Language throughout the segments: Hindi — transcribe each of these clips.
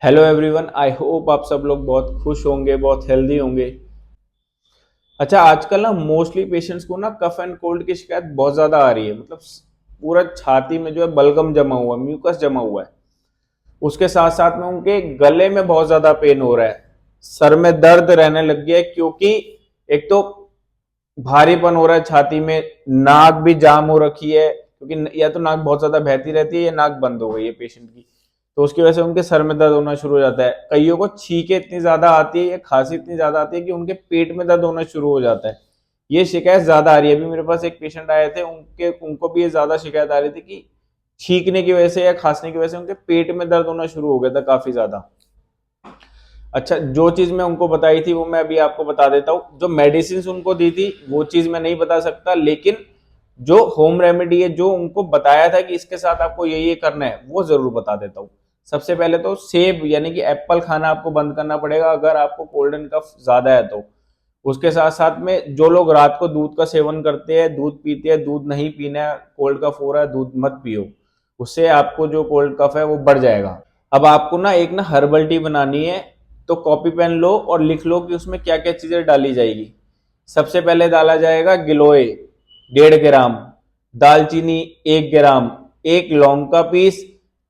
हेलो एवरीवन, आई होप आप सब लोग बहुत खुश होंगे, बहुत हेल्दी होंगे। अच्छा, आजकल ना मोस्टली पेशेंट्स को ना कफ एंड कोल्ड की शिकायत बहुत ज्यादा आ रही है। मतलब पूरा छाती में जो है बलगम जमा हुआ, म्यूकस जमा हुआ है। उसके साथ साथ में उनके गले में बहुत ज्यादा पेन हो रहा है, सर में दर्द रहने लग गया है, क्योंकि एक तो भारीपन हो रहा है छाती में, नाक भी जाम हो रखी है, क्योंकि या तो नाक बहुत ज्यादा बहती रहती है या नाक बंद हो गई है पेशेंट की। तो उसकी वजह से उनके सर में दर्द होना शुरू हो जाता है। कईयों को छींके इतनी ज्यादा आती है या खांसी इतनी ज्यादा आती है कि उनके पेट में दर्द होना शुरू हो जाता है। ये शिकायत ज्यादा आ रही है। अभी मेरे पास एक पेशेंट आए थे, उनको भी ये ज्यादा शिकायत आ रही थी कि छींकने की वजह से या खांसने की वजह से उनके पेट में दर्द होना शुरू हो गया था काफी ज्यादा। अच्छा, जो चीज मैं उनको बताई थी वो मैं अभी आपको बता देता हूँ। जो मेडिसिन उनको दी थी वो चीज मैं नहीं बता सकता, लेकिन जो होम रेमेडी है, जो उनको बताया था कि इसके साथ आपको ये करना है, वो जरूर बता देता हूँ। सबसे पहले तो सेब यानी कि एप्पल खाना आपको बंद करना पड़ेगा अगर आपको कोल्ड एंड कफ ज्यादा है तो। उसके साथ साथ में जो लोग रात को दूध का सेवन करते हैं, दूध पीते हैं, दूध नहीं पीना है, कोल्ड कफ हो रहा है, दूध मत पियो। उससे आपको जो कोल्ड कफ है वो बढ़ जाएगा। अब आपको ना एक ना हर्बल टी बनानी है, तो कॉपी पेन लो और लिख लो कि उसमें क्या क्या चीजें डाली जाएगी। सबसे पहले डाला जाएगा गिलोय 1.5 ग्राम, दालचीनी 1 ग्राम, एक लौंग का पीस,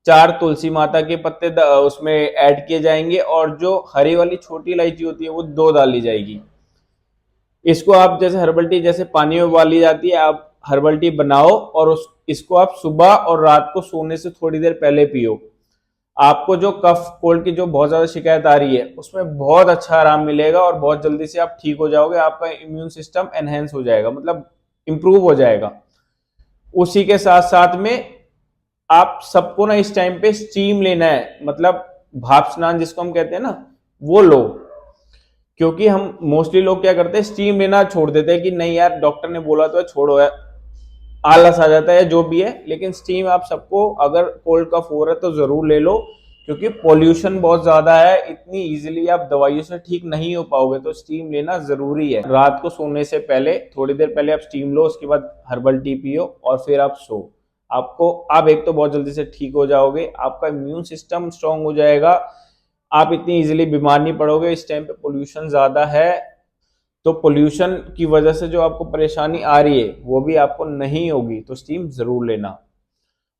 4 तुलसी माता के पत्ते उसमें ऐड किए जाएंगे, और जो हरी वाली छोटी इलायची होती है वो 2 डाली जाएगी। इसको आप जैसे हर्बल टी जैसे पानी में उबाली जाती है, आप हर्बल टी बनाओ और इसको आप सुबह और रात को सोने से थोड़ी देर पहले पियो। आपको जो कफ कोल्ड की जो बहुत ज्यादा शिकायत आ रही है उसमें बहुत अच्छा आराम मिलेगा और बहुत जल्दी से आप ठीक हो जाओगे। आपका इम्यून सिस्टम एनहेंस हो जाएगा, मतलब इंप्रूव हो जाएगा। उसी के साथ साथ में आप सबको ना इस टाइम पे स्टीम लेना है, मतलब भाप स्नान जिसको हम कहते हैं ना, वो लो। क्योंकि हम मोस्टली लोग क्या करते हैं, स्टीम लेना छोड़ देते हैं कि नहीं यार डॉक्टर ने बोला तो है, छोड़ो यार, आलस आ जाता है जो भी है। लेकिन स्टीम आप सबको, अगर कोल्ड कफ हो रहा है तो जरूर ले लो, क्योंकि पॉल्यूशन बहुत ज्यादा है, इतनी इजीली आप दवाइयों से ठीक नहीं हो पाओगे, तो स्टीम लेना जरूरी है। रात को सोने से पहले थोड़ी देर पहले आप स्टीम लो, उसके बाद हर्बल टी पियो और फिर आप सो। आप एक तो बहुत जल्दी से ठीक हो जाओगे, आपका इम्यून सिस्टम स्ट्रांग हो जाएगा, आप इतनी इजीली बीमार नहीं पड़ोगे। इस टाइम पे पोल्यूशन ज्यादा है, तो पोल्यूशन की वजह से जो आपको परेशानी आ रही है वो भी आपको नहीं होगी, तो स्टीम जरूर लेना।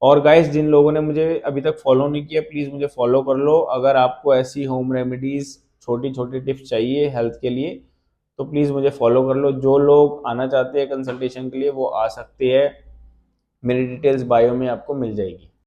और गाइस, जिन लोगों ने मुझे अभी तक फॉलो नहीं किया, प्लीज मुझे फॉलो कर लो। अगर आपको ऐसी होम रेमेडीज, छोटी छोटी टिप्स चाहिए हेल्थ के लिए, तो प्लीज मुझे फॉलो कर लो। जो लोग आना चाहते हैं कंसल्टेशन के लिए वो आ सकते हैं, मेरी डिटेल्स बायो में आपको मिल जाएगी।